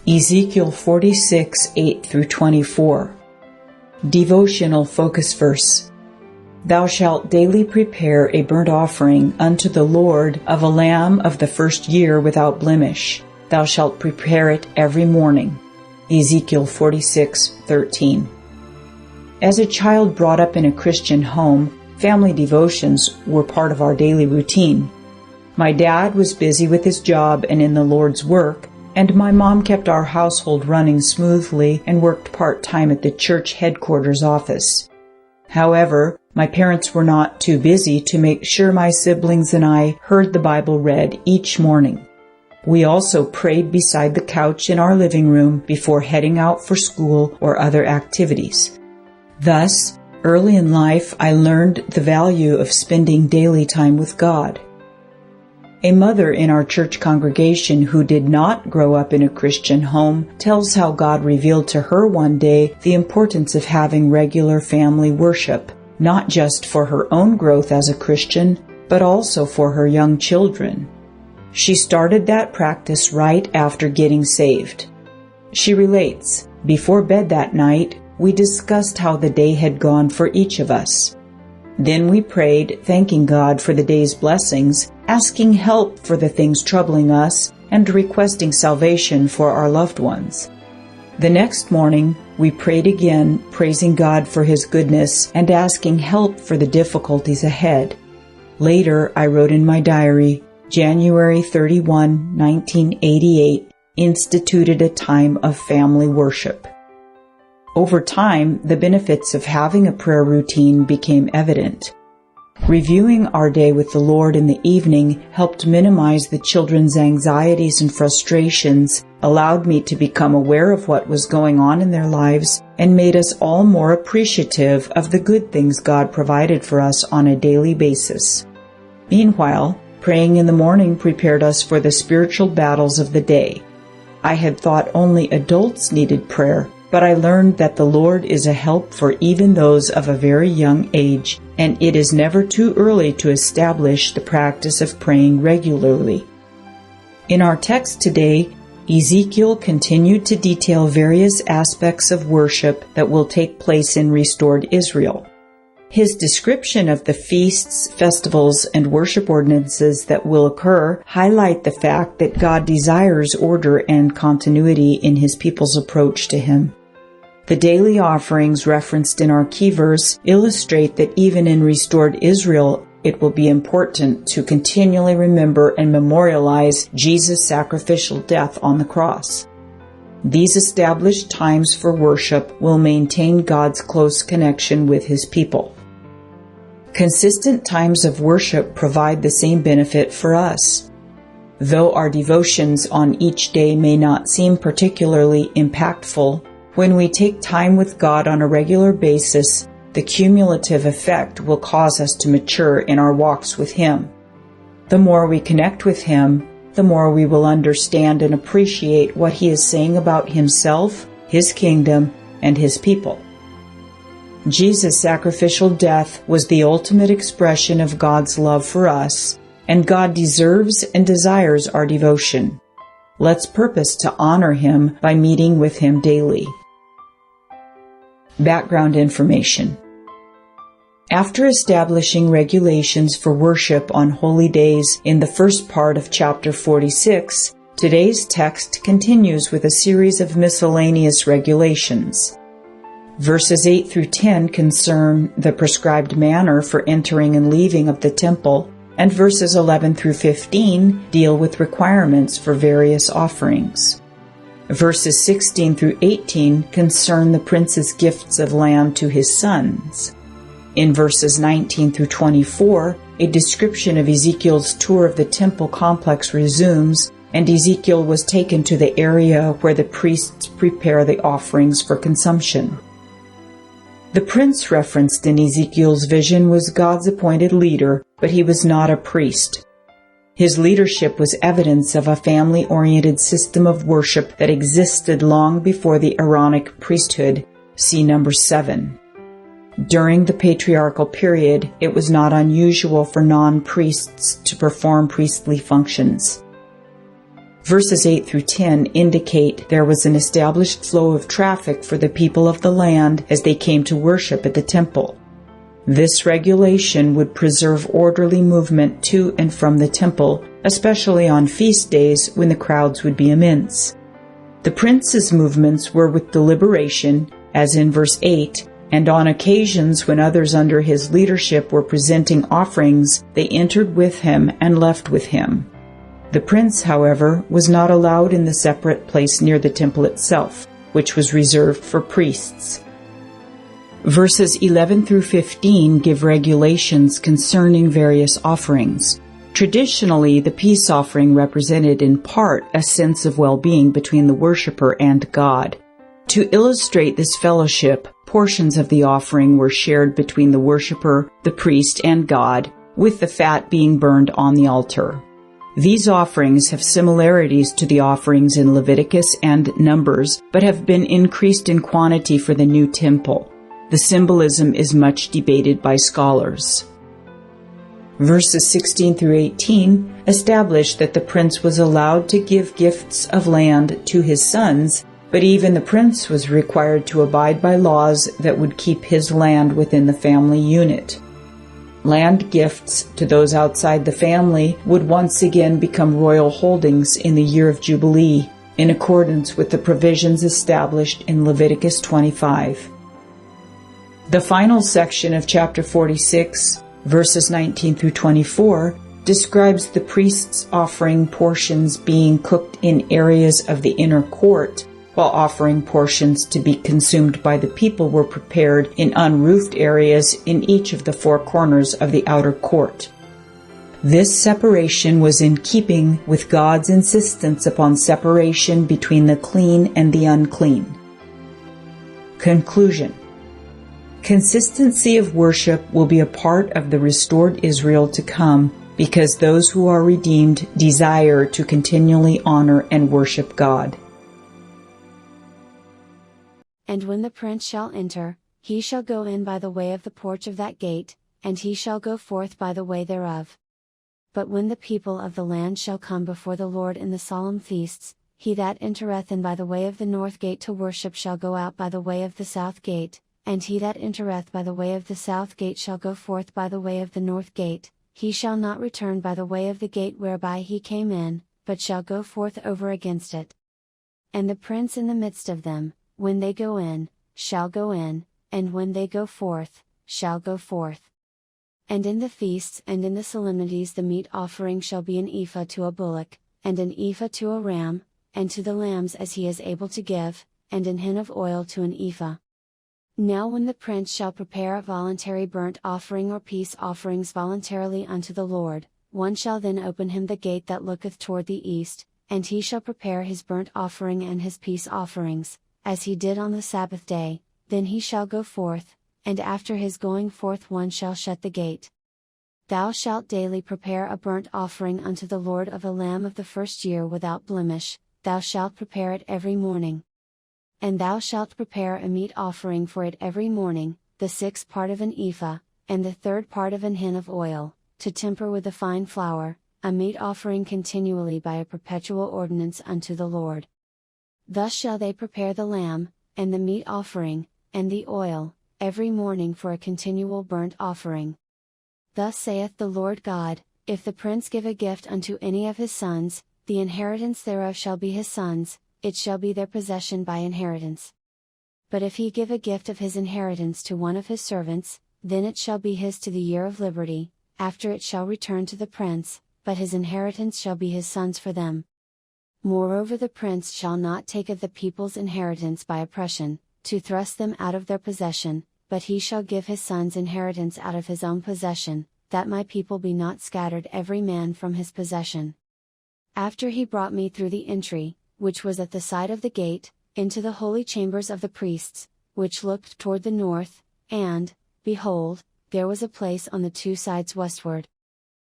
Ezekiel 46, 8 through 24. Devotional focus verse. Thou shalt daily prepare a burnt offering unto the Lord of a lamb of the first year without blemish. Thou shalt prepare it every morning. Ezekiel 46:13. As a child brought up in a Christian home, family devotions were part of our daily routine. My dad was busy with his job and in the Lord's work, and my mom kept our household running smoothly and worked part-time at the church headquarters office. However, my parents were not too busy to make sure my siblings and I heard the Bible read each morning. We also prayed beside the couch in our living room before heading out for school or other activities. Thus, early in life, I learned the value of spending daily time with God. A mother in our church congregation who did not grow up in a Christian home tells how God revealed to her one day the importance of having regular family worship, not just for her own growth as a Christian, but also for her young children. She started that practice right after getting saved. She relates, before bed that night, we discussed how the day had gone for each of us. Then we prayed, thanking God for the day's blessings, asking help for the things troubling us, and requesting salvation for our loved ones. The next morning, we prayed again, praising God for His goodness and asking help for the difficulties ahead. Later, I wrote in my diary, January 31, 1988, instituted a time of family worship. Over time, the benefits of having a prayer routine became evident. Reviewing our day with the Lord in the evening helped minimize the children's anxieties and frustrations, allowed me to become aware of what was going on in their lives, and made us all more appreciative of the good things God provided for us on a daily basis. Meanwhile, praying in the morning prepared us for the spiritual battles of the day. I had thought only adults needed prayer, but I learned that the Lord is a help for even those of a very young age, and it is never too early to establish the practice of praying regularly. In our text today, Ezekiel continued to detail various aspects of worship that will take place in restored Israel. His description of the feasts, festivals, and worship ordinances that will occur highlight the fact that God desires order and continuity in His people's approach to Him. The daily offerings referenced in our key verse illustrate that even in restored Israel, it will be important to continually remember and memorialize Jesus' sacrificial death on the cross. These established times for worship will maintain God's close connection with His people. Consistent times of worship provide the same benefit for us. Though our devotions on each day may not seem particularly impactful, when we take time with God on a regular basis, the cumulative effect will cause us to mature in our walks with Him. The more we connect with Him, the more we will understand and appreciate what He is saying about Himself, His kingdom, and His people. Jesus' sacrificial death was the ultimate expression of God's love for us, and God deserves and desires our devotion. Let's purpose to honor Him by meeting with Him daily. Background information. After establishing regulations for worship on holy days in the first part of chapter 46, today's text continues with a series of miscellaneous regulations. Verses 8 through 10 concern the prescribed manner for entering and leaving of the temple, and verses 11 through 15 deal with requirements for various offerings. Verses 16 through 18 concern the prince's gifts of land to his sons. In verses 19 through 24, a description of Ezekiel's tour of the temple complex resumes, and Ezekiel was taken to the area where the priests prepare the offerings for consumption. The prince referenced in Ezekiel's vision was God's appointed leader, but he was not a priest. His leadership was evidence of a family-oriented system of worship that existed long before the Aaronic priesthood, see number 7. During the patriarchal period, it was not unusual for non-priests to perform priestly functions. Verses 8 through 10 indicate there was an established flow of traffic for the people of the land as they came to worship at the temple. This regulation would preserve orderly movement to and from the temple, especially on feast days when the crowds would be immense. The prince's movements were with deliberation, as in verse 8, and on occasions when others under his leadership were presenting offerings, they entered with him and left with him. The prince, however, was not allowed in the separate place near the temple itself, which was reserved for priests. Verses 11 through 15 give regulations concerning various offerings. Traditionally, the peace offering represented in part a sense of well-being between the worshiper and God. To illustrate this fellowship, portions of the offering were shared between the worshiper, the priest, and God, with the fat being burned on the altar. These offerings have similarities to the offerings in Leviticus and Numbers, but have been increased in quantity for the new temple. The symbolism is much debated by scholars. Verses 16 through 18 establish that the prince was allowed to give gifts of land to his sons, but even the prince was required to abide by laws that would keep his land within the family unit. Land gifts to those outside the family would once again become royal holdings in the year of Jubilee, in accordance with the provisions established in Leviticus 25. The final section of chapter 46, verses 19 through 24, describes the priest's offering portions being cooked in areas of the inner court, while offering portions to be consumed by the people were prepared in unroofed areas in each of the four corners of the outer court. This separation was in keeping with God's insistence upon separation between the clean and the unclean. Conclusion. Consistency of worship will be a part of the restored Israel to come, because those who are redeemed desire to continually honor and worship God. And when the prince shall enter, he shall go in by the way of the porch of that gate, and he shall go forth by the way thereof. But when the people of the land shall come before the Lord in the solemn feasts, he that entereth in by the way of the north gate to worship shall go out by the way of the south gate, and he that entereth by the way of the south gate shall go forth by the way of the north gate, he shall not return by the way of the gate whereby he came in, but shall go forth over against it. And the prince in the midst of them, when they go in, shall go in, and when they go forth, shall go forth. And in the feasts and in the solemnities the meat offering shall be an ephah to a bullock, and an ephah to a ram, and to the lambs as he is able to give, and an hin of oil to an ephah. Now when the prince shall prepare a voluntary burnt offering or peace offerings voluntarily unto the Lord, one shall then open him the gate that looketh toward the east, and he shall prepare his burnt offering and his peace offerings, as he did on the Sabbath day, then he shall go forth, and after his going forth one shall shut the gate. Thou shalt daily prepare a burnt offering unto the Lord of a lamb of the first year without blemish, thou shalt prepare it every morning. And thou shalt prepare a meat offering for it every morning, the 6th part of an ephah, and the 3rd part of an hin of oil, to temper with the fine flour, a meat offering continually by a perpetual ordinance unto the Lord. Thus shall they prepare the lamb, and the meat offering, and the oil, every morning for a continual burnt offering. Thus saith the Lord God, if the prince give a gift unto any of his sons, the inheritance thereof shall be his sons, it shall be their possession by inheritance. But if he give a gift of his inheritance to one of his servants, then it shall be his to the year of liberty, after it shall return to the prince, but his inheritance shall be his sons for them. Moreover the prince shall not take of the people's inheritance by oppression, to thrust them out of their possession, but he shall give his sons inheritance out of his own possession, that my people be not scattered every man from his possession. After he brought me through the entry, which was at the side of the gate, into the holy chambers of the priests, which looked toward the north, and, behold, there was a place on the 2 sides westward.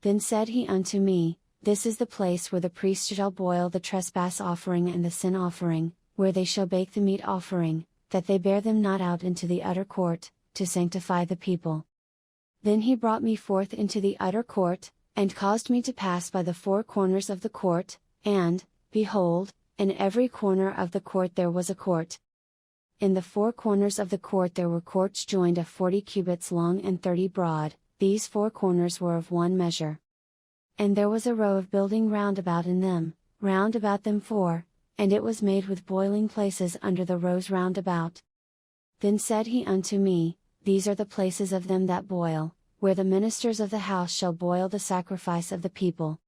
Then said he unto me, This is the place where the priests shall boil the trespass offering and the sin offering, where they shall bake the meat offering, that they bear them not out into the utter court, to sanctify the people. Then he brought me forth into the utter court, and caused me to pass by the 4 corners of the court, and, behold, in every corner of the court there was a court. In the 4 corners of the court there were courts joined of 40 cubits long and 30 broad, these 4 corners were of one measure. And there was a row of building round about in them, round about them 4, and it was made with boiling places under the rows round about. Then said he unto me, These are the places of them that boil, where the ministers of the house shall boil the sacrifice of the people.